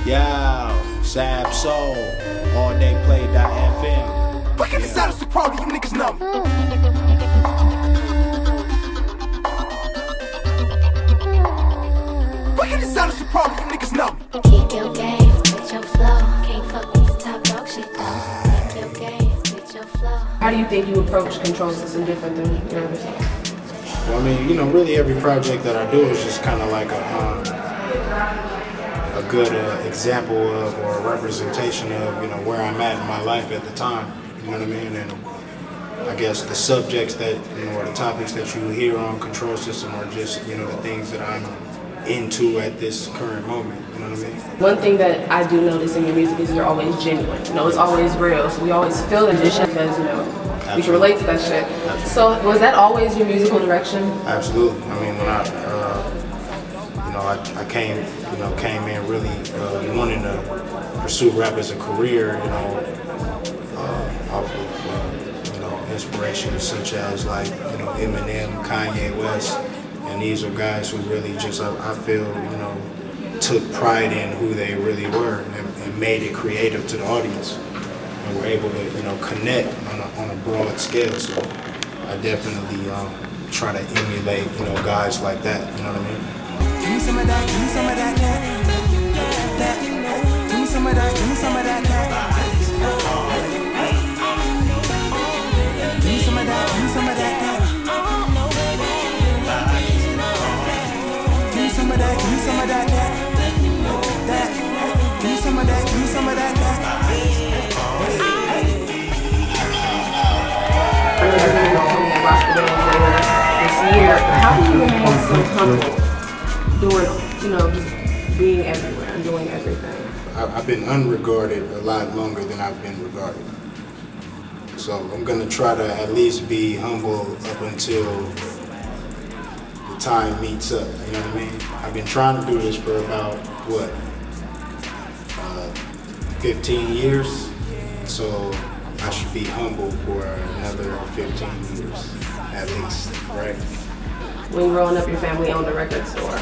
Yo, it's Ab Soul, alldayplay.fm. Look at the side of so proud of you niggas know. Look at the side of so proud of you niggas know. Kick your gaze, with your flow. Can't fuck with this top dog shit though. Kick your gaze, with your flow. How do you think you approach control system different than your other songs? Well, I mean, really every project that I do is just kind of like a good example of or a representation of, where I'm at in my life at the time. You know what I mean? And I guess the subjects that, or the topics that you hear on Control System are just, the things that I'm into at this current moment. You know what I mean? One thing that I do notice in your music is you're always genuine. It's always real. So we always feel that shit because, we can relate to that shit. Absolutely. So was that always your musical direction? Absolutely. I mean, when I came in really wanting to pursue rap as a career, off of inspirations such as like Eminem, Kanye West, and these are guys who really just I feel took pride in who they really were and made it creative to the audience, and were able to connect on a broad scale. So I definitely try to emulate guys like that. You know what I mean? Give me some of that, give me some of that, that. Give me some of that, give me some of that, that. Give me some of that, give me some of that, that. Give me some of that, give me some of that, that. That. Give me some of that, give me some of that, that. This year, how do you remain so comfortable doing, just being everywhere and doing everything? I've been unregarded a lot longer than I've been regarded. So I'm going to try to at least be humble up until the time meets up, you know what I mean? I've been trying to do this for about, 15 years? So I should be humble for another 15 years, at least, right? When growing up, your family owned a record store.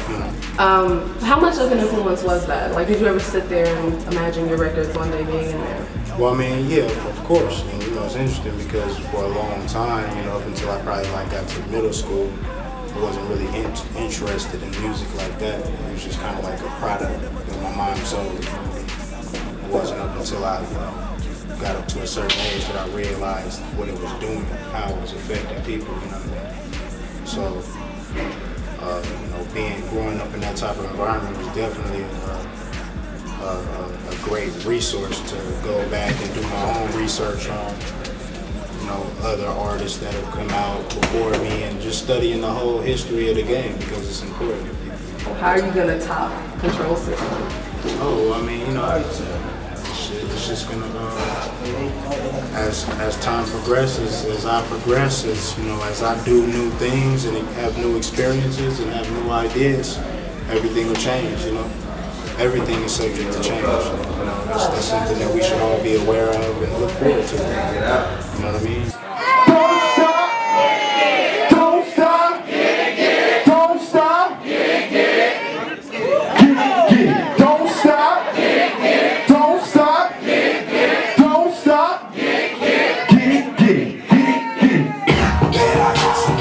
How much of an influence was that? Like, did you ever sit there and imagine your records one day being in there? Well, I mean, yeah, of course. And, it's interesting because for a long time, up until I probably got to middle school, I wasn't really interested in music like that. It was just kind of like a product of my mom's soul. It wasn't up until I got up to a certain age that I realized what it was doing, how it was affecting people, you know what I mean? So, growing up in that type of environment was definitely a great resource to go back and do my own research on, other artists that have come out before me and just studying the whole history of the game because it's important. How are you going to top Control System? Oh, I mean, it's just gonna as time progresses, as I progress, as I do new things and have new experiences and have new ideas, everything will change. Everything is subject to change. That's something that we should all be aware of and look forward to. You know what I mean? Don't stop, don't stop, don't stop, get it. Don't stop, don't stop, don't stop, get it. Yeah, I got some